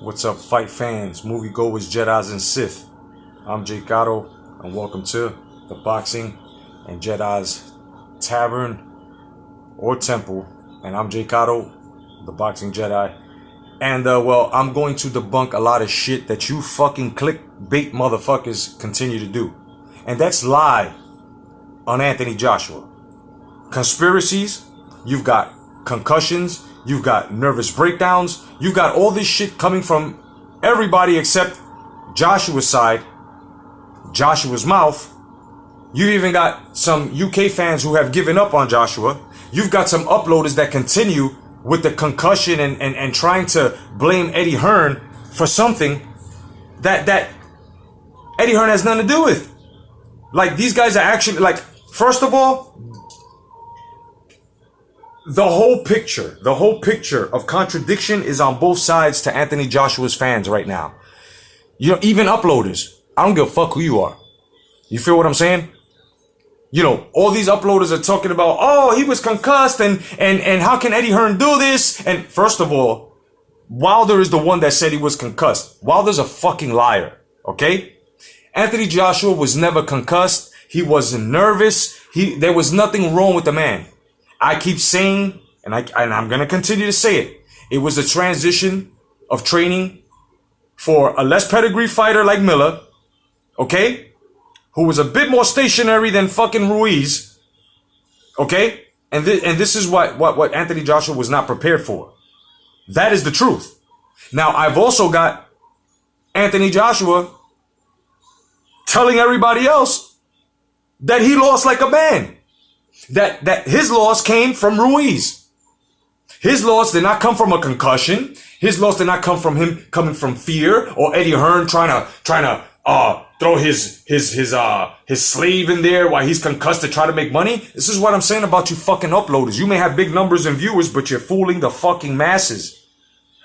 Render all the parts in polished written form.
What's up, fight fans, moviegoers, Jedis, and Sith? I'm Jake Gatto, and welcome to the Boxing and Jedis Tavern or Temple. And I'm Jake Gatto, the Boxing Jedi. And, I'm going to debunk a lot of shit that you fucking clickbait motherfuckers continue to do. And that's lie on Anthony Joshua. Conspiracies, you've got concussions, you've got nervous breakdowns, you've got all this shit coming from everybody except Joshua's side, Joshua's mouth. You even got some UK fans who have given up on Joshua. You've got some uploaders that continue with the concussion and trying to blame Eddie Hearn for something that Eddie Hearn has nothing to do with. Like, these guys are actually, like, first of all, the whole picture of contradiction is on both sides to Anthony Joshua's fans right now. You know, even uploaders. I don't give a fuck who you are. You feel what I'm saying? You know, all these uploaders are talking about, oh, he was concussed and how can Eddie Hearn do this? And first of all, Wilder is the one that said he was concussed. Wilder's a fucking liar, okay? Anthony Joshua was never concussed. He wasn't nervous. There was nothing wrong with the man. I keep saying, and I'm going to continue to say it, it was a transition of training for a less pedigree fighter like Miller, okay, who was a bit more stationary than fucking Ruiz, okay, and this is what Anthony Joshua was not prepared for. That is the truth. Now, I've also got Anthony Joshua telling everybody else that he lost like a man. That his loss came from Ruiz. His loss did not come from a concussion. His loss did not come from him coming from fear or Eddie Hearn trying to throw his slave in there while he's concussed to try to make money. This is what I'm saying about you fucking uploaders. You may have big numbers and viewers, but you're fooling the fucking masses.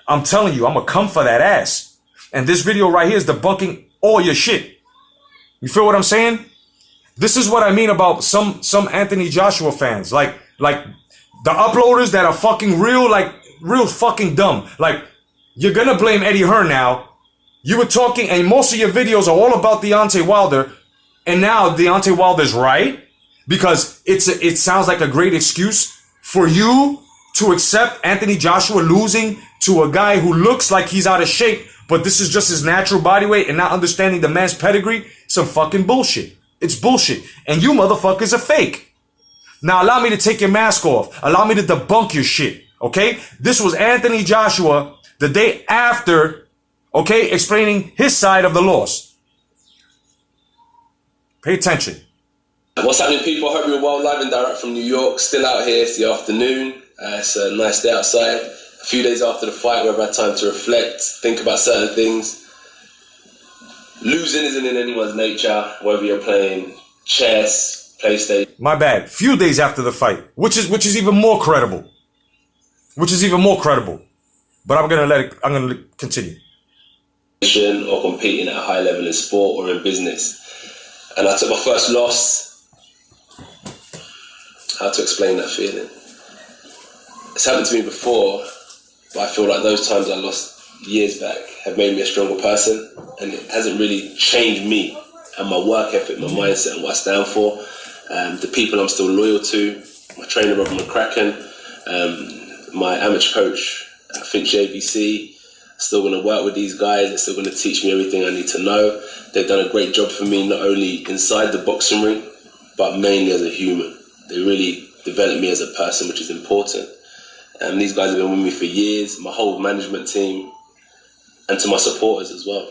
I'm telling you, I'm gonna come for that ass. And this video right here is debunking all your shit. You feel what I'm saying? This is what I mean about some Anthony Joshua fans. Like the uploaders that are fucking real fucking dumb. Like, you're gonna blame Eddie Hearn now. You were talking, and most of your videos are all about Deontay Wilder, and now Deontay Wilder's right because it sounds like a great excuse for you to accept Anthony Joshua losing to a guy who looks like he's out of shape, but this is just his natural body weight and not understanding the man's pedigree. Some fucking bullshit. It's bullshit. And you motherfuckers are fake. Now allow me to take your mask off. Allow me to debunk your shit. Okay? This was Anthony Joshua the day after, okay, explaining his side of the loss. Pay attention. What's happening, people? I hope you're well. Live and direct from New York. Still out here. It's the afternoon. It's a nice day outside. A few days after the fight, we've had time to reflect, think about certain things. Losing isn't in anyone's nature, whether you're playing chess, PlayStation. My bad. Few days after the fight, which is even more credible. But I'm gonna continue. Or competing at a high level in sport or in business. And I took my first loss. How to explain that feeling? It's happened to me before, but I feel like those times I lost years back have made me a stronger person, and it hasn't really changed me and my work ethic, my mindset, and what I stand for. The people I'm still loyal to, my trainer Robert McCracken, my amateur coach, I think JBC, still going to work with these guys. They're still going to teach me everything I need to know. They've done a great job for me, not only inside the boxing ring, but mainly as a human. They really developed me as a person, which is important. And these guys have been with me for years, my whole management team, and to my supporters as well.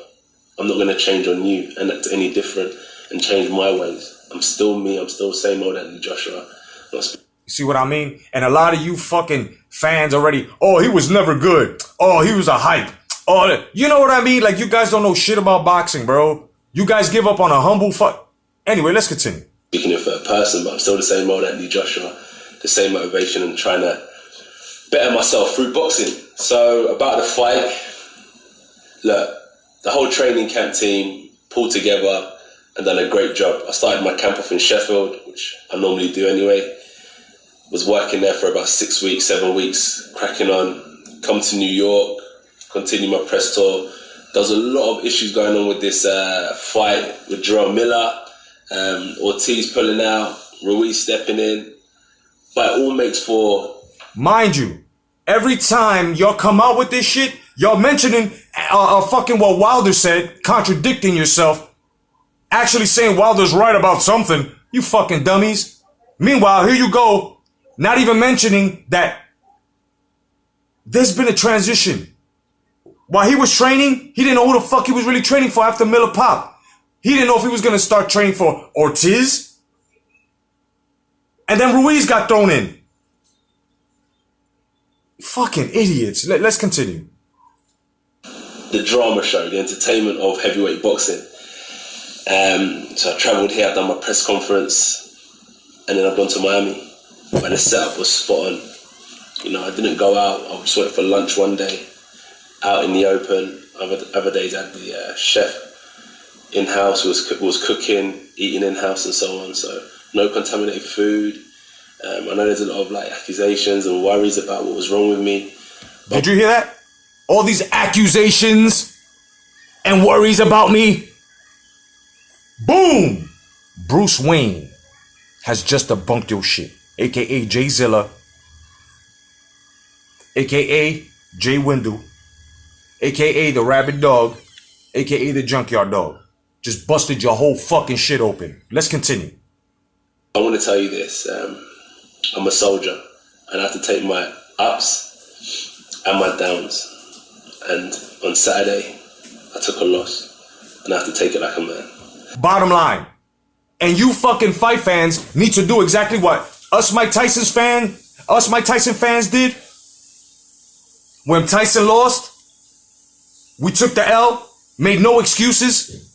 I'm not going to change on you and act any different and change my ways. I'm still me. I'm still the same old Anthony Joshua. You see what I mean? And a lot of you fucking fans already, oh, he was never good. Oh, he was a hype. Oh, you know what I mean? Like, you guys don't know shit about boxing, bro. You guys give up on a humble fuck. Anyway, let's continue. Speaking in third person, but I'm still the same old Anthony Joshua. The same motivation and trying to better myself through boxing. So about the fight, look, the whole training camp team pulled together and done a great job. I started my camp off in Sheffield, which I normally do anyway. Was working there for about 6 weeks, 7 weeks, cracking on. Come to New York, continue my press tour. There was a lot of issues going on with this fight with Jerome Miller, Ortiz pulling out, Ruiz stepping in. But it all makes for... Mind you, every time y'all come out with this shit, y'all mentioning fucking what Wilder said, contradicting yourself, actually saying Wilder's right about something. You fucking dummies. Meanwhile, here you go, not even mentioning that there's been a transition. While he was training, he didn't know who the fuck he was really training for after Miller popped. He didn't know if he was going to start training for Ortiz. And then Ruiz got thrown in. Fucking idiots. Let's continue. The drama show, the entertainment of heavyweight boxing. So I travelled here, I've done my press conference, and then I've gone to Miami. And the setup was spot on. You know, I didn't go out. I just went for lunch one day, out in the open. Other days I had the chef in-house was cooking, eating in-house and so on. So no contaminated food. I know there's a lot of like accusations and worries about what was wrong with me. Did you hear that? All these accusations and worries about me. Boom! Bruce Wayne has just debunked your shit. AKA Jay Zilla. AKA Jay Wendell. AKA the Rabid Dog. AKA the Junkyard Dog. Just busted your whole fucking shit open. Let's continue. I want to tell you this. I'm a soldier and I have to take my ups and my downs. And on Saturday, I took a loss and I have to take it like a man. Bottom line. And you fucking fight fans need to do exactly what us Mike Tyson fans did. When Tyson lost, we took the L, made no excuses.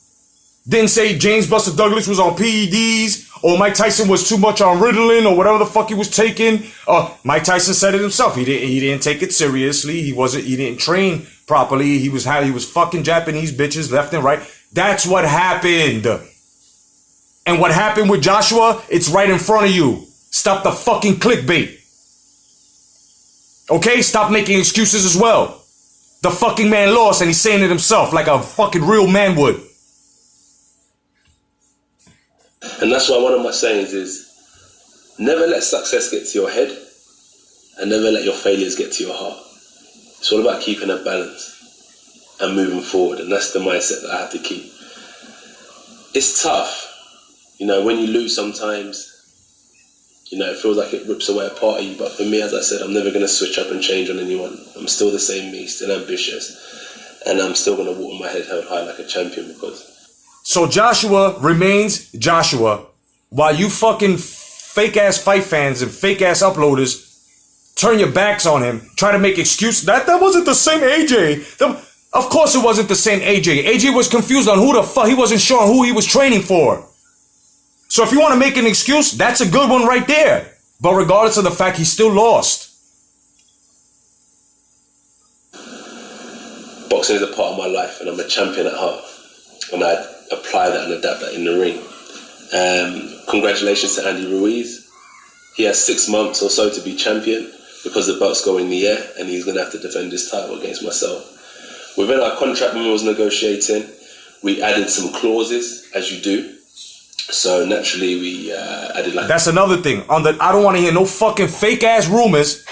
Didn't say James Buster Douglas was on PEDs or Mike Tyson was too much on Ritalin or whatever the fuck he was taking. Mike Tyson said it himself. He didn't take it seriously. He didn't train properly. He was fucking Japanese bitches left and right. That's what happened. And what happened with Joshua, it's right in front of you. Stop the fucking clickbait. Okay? Stop making excuses as well. The fucking man lost and he's saying it himself like a fucking real man would. And that's why one of my sayings is, never let success get to your head and never let your failures get to your heart. It's all about keeping a balance and moving forward. And that's the mindset that I have to keep. It's tough. You know, when you lose sometimes, you know, it feels like it rips away a part of you. But for me, as I said, I'm never going to switch up and change on anyone. I'm still the same me, still ambitious. And I'm still going to walk with my head held high like a champion because... So Joshua remains Joshua while you fucking fake ass fight fans and fake ass uploaders turn your backs on him, try to make excuses. That wasn't the same AJ. Of course it wasn't the same AJ. AJ was confused on who the fuck, he wasn't sure who he was training for. So if you want to make an excuse, that's a good one right there. But regardless of the fact, he still lost. Boxing is a part of my life and I'm a champion at heart. And I apply that and adapt that in the ring. Congratulations to Andy Ruiz. He has 6 months or so to be champion because the belts go in the air and he's going to have to defend his title against myself. Within our contract when we was negotiating, we added some clauses, as you do. So naturally we added like... That's another thing. I don't want to hear no fucking fake ass rumors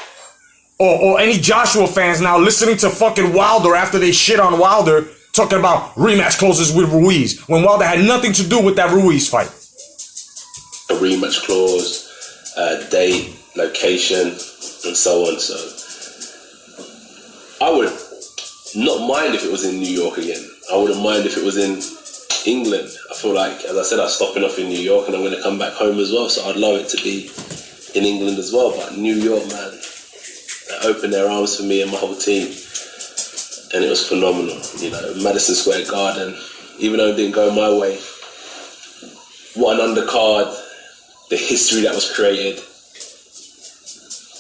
or any Joshua fans now listening to fucking Wilder after they shit on Wilder talking about rematch clauses with Ruiz when Wilder had nothing to do with that Ruiz fight. A rematch clause, date, location, and so on. So I would not mind if it was in New York again. I wouldn't mind if it was in England. I feel like, as I said, I'm stopping off in New York and I'm going to come back home as well. So I'd love it to be in England as well. But New York, man, they opened their arms for me and my whole team. And it was phenomenal, you know, Madison Square Garden, even though it didn't go my way. What an undercard, the history that was created.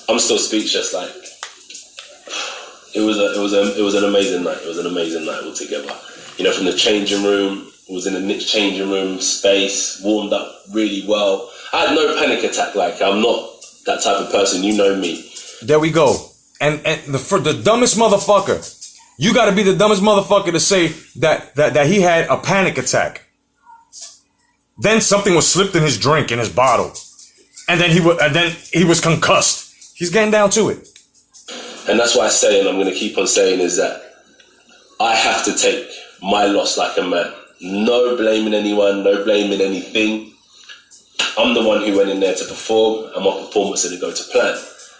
I'm still speechless, like, it was an amazing night. It was an amazing night altogether. You know, from the changing room, it was in the Knicks changing room space, warmed up really well. I had no panic attack, like, I'm not that type of person, you know me. There we go. And the dumbest motherfucker You got to be the dumbest motherfucker to say that he had a panic attack. Then something was slipped in his drink, in his bottle. And then he was concussed. He's getting down to it. And that's why I say, and I'm going to keep on saying, is that I have to take my loss like a man. No blaming anyone, no blaming anything. I'm the one who went in there to perform, and my performance didn't go to plan.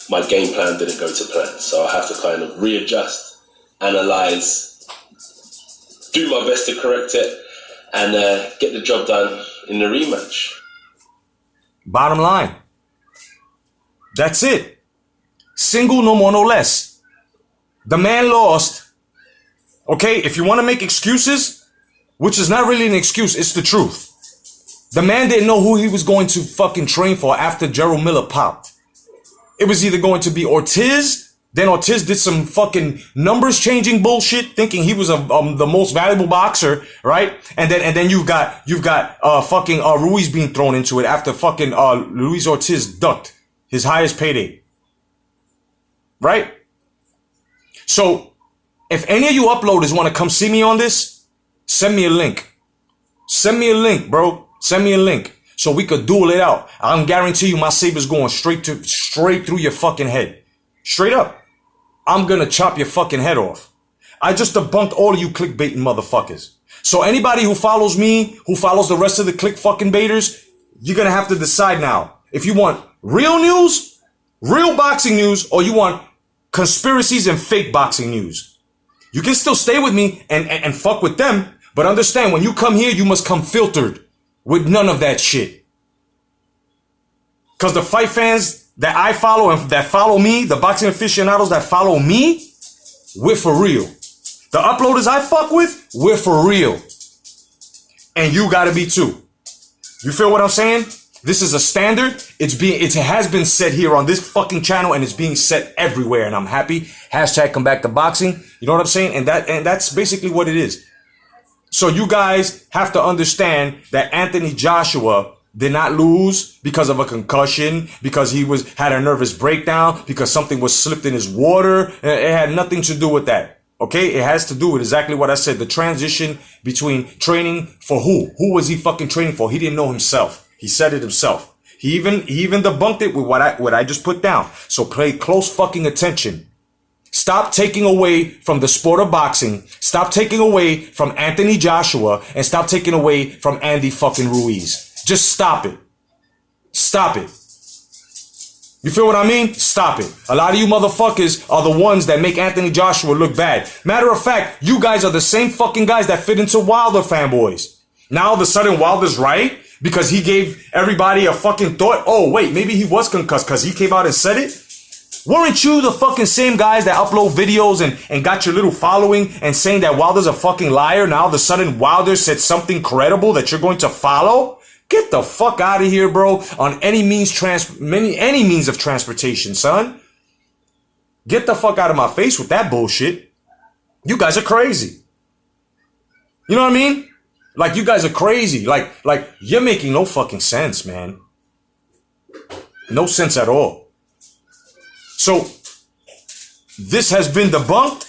My game plan didn't go to plan. So I have to kind of readjust, analyze, do my best to correct it, and get the job done in the rematch. Bottom line. That's it. Single, no more, no less. The man lost. Okay, if you want to make excuses, which is not really an excuse, it's the truth. The man didn't know who he was going to fucking train for after Gerald Miller popped. It was either going to be Ortiz, then Ortiz did some fucking numbers changing bullshit, thinking he was the most valuable boxer, right? And then you've got fucking Ruiz being thrown into it after fucking Luis Ortiz ducked his highest payday. Right? So, if any of you uploaders want to come see me on this, send me a link. Send me a link, bro. Send me a link so we could duel it out. I can guarantee you my saber's going straight through your fucking head. Straight up. I'm gonna chop your fucking head off. I just debunked all of you clickbaiting motherfuckers. So anybody who follows me, who follows the rest of the click fucking baiters, you're gonna have to decide now if you want real news, real boxing news, or you want conspiracies and fake boxing news. You can still stay with me and fuck with them, but understand when you come here, you must come filtered with none of that shit. Cause the fight fans that I follow and that follow me, the boxing aficionados that follow me, we're for real. The uploaders I fuck with, we're for real. And you gotta be too. You feel what I'm saying? This is a standard. It has been set here on this fucking channel and it's being set everywhere. And I'm happy. Hashtag come back to boxing. You know what I'm saying? And that's basically what it is. So you guys have to understand that Anthony Joshua did not lose because of a concussion, because he had a nervous breakdown, because something was slipped in his water. It had nothing to do with that. Okay? It has to do with exactly what I said. The transition between training for who? Who was he fucking training for? He didn't know himself. He said it himself. He even debunked it with what I just put down. So pay close fucking attention. Stop taking away from the sport of boxing. Stop taking away from Anthony Joshua and stop taking away from Andy fucking Ruiz. Just stop it. Stop it. You feel what I mean? Stop it. A lot of you motherfuckers are the ones that make Anthony Joshua look bad. Matter of fact, you guys are the same fucking guys that fit into Wilder fanboys. Now all of a sudden Wilder's right because he gave everybody a fucking thought. Oh, wait, maybe he was concussed because he came out and said it. Weren't you the fucking same guys that upload videos and got your little following and saying that Wilder's a fucking liar? Now all of a sudden Wilder said something credible that you're going to follow? Get the fuck out of here, bro. On any means of transportation, son. Get the fuck out of my face with that bullshit. You guys are crazy. You know what I mean? Like, you guys are crazy. Like you're making no fucking sense, man. No sense at all. So, this has been debunked.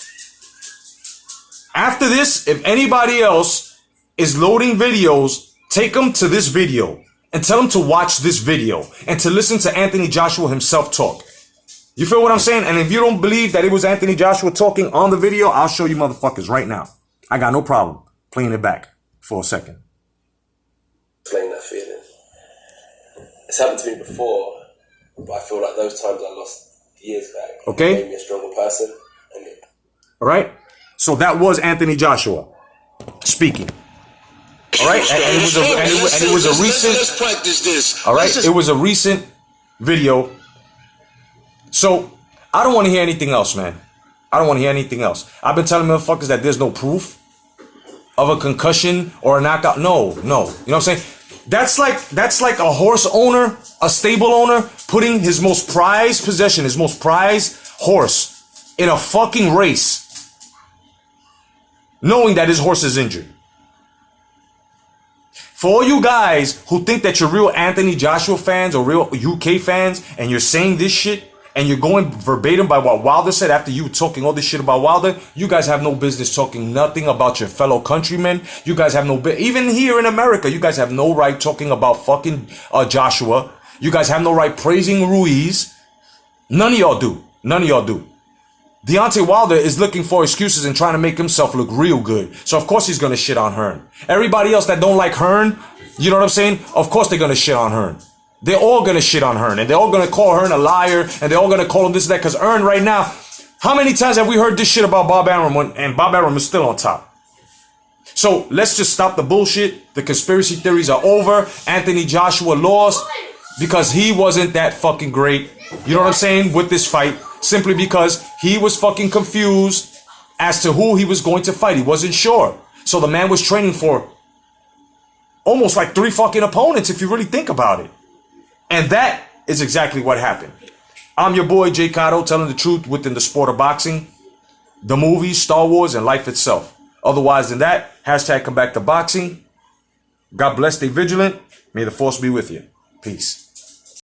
After this, if anybody else is loading videos, take them to this video and tell them to watch this video and to listen to Anthony Joshua himself talk. You feel what I'm saying? And if you don't believe that it was Anthony Joshua talking on the video, I'll show you motherfuckers right now. I got no problem playing it back for a second. Explain that feeling. It's happened to me before, but I feel like those times I lost years back. Okay. Made me a stronger person. All right. So that was Anthony Joshua speaking. All right. And it was a recent. Let's practice this. All right. It was a recent video. So I don't want to hear anything else, man. I don't want to hear anything else. I've been telling motherfuckers that there's no proof of a concussion or a knockout. No. You know what I'm saying? That's like a horse owner, a stable owner, putting his most prized possession, his most prized horse in a fucking race, knowing that his horse is injured. For all you guys who think that you're real Anthony Joshua fans or real UK fans and you're saying this shit and you're going verbatim by what Wilder said after you talking all this shit about Wilder, you guys have no business talking nothing about your fellow countrymen. You guys have even here in America, you guys have no right talking about fucking Joshua. You guys have no right praising Ruiz. None of y'all do. None of y'all do. Deontay Wilder is looking for excuses and trying to make himself look real good. So of course he's going to shit on Hearn. Everybody else that don't like Hearn, you know what I'm saying? Of course they're going to shit on Hearn. They're all going to shit on Hearn. And they're all going to call Hearn a liar. And they're all going to call him this and that. Because Hearn right now, how many times have we heard this shit about Bob Arum and Bob Arum is still on top? So let's just stop the bullshit. The conspiracy theories are over. Anthony Joshua lost because he wasn't that fucking great. You know what I'm saying? With this fight. Simply because he was fucking confused as to who he was going to fight. He wasn't sure. So the man was training for almost like 3 fucking opponents if you really think about it. And that is exactly what happened. I'm your boy Jay Cotto, telling the truth within the sport of boxing, the movies, Star Wars, and life itself. Otherwise than that, hashtag come back to boxing. God bless, stay vigilant. May the force be with you. Peace.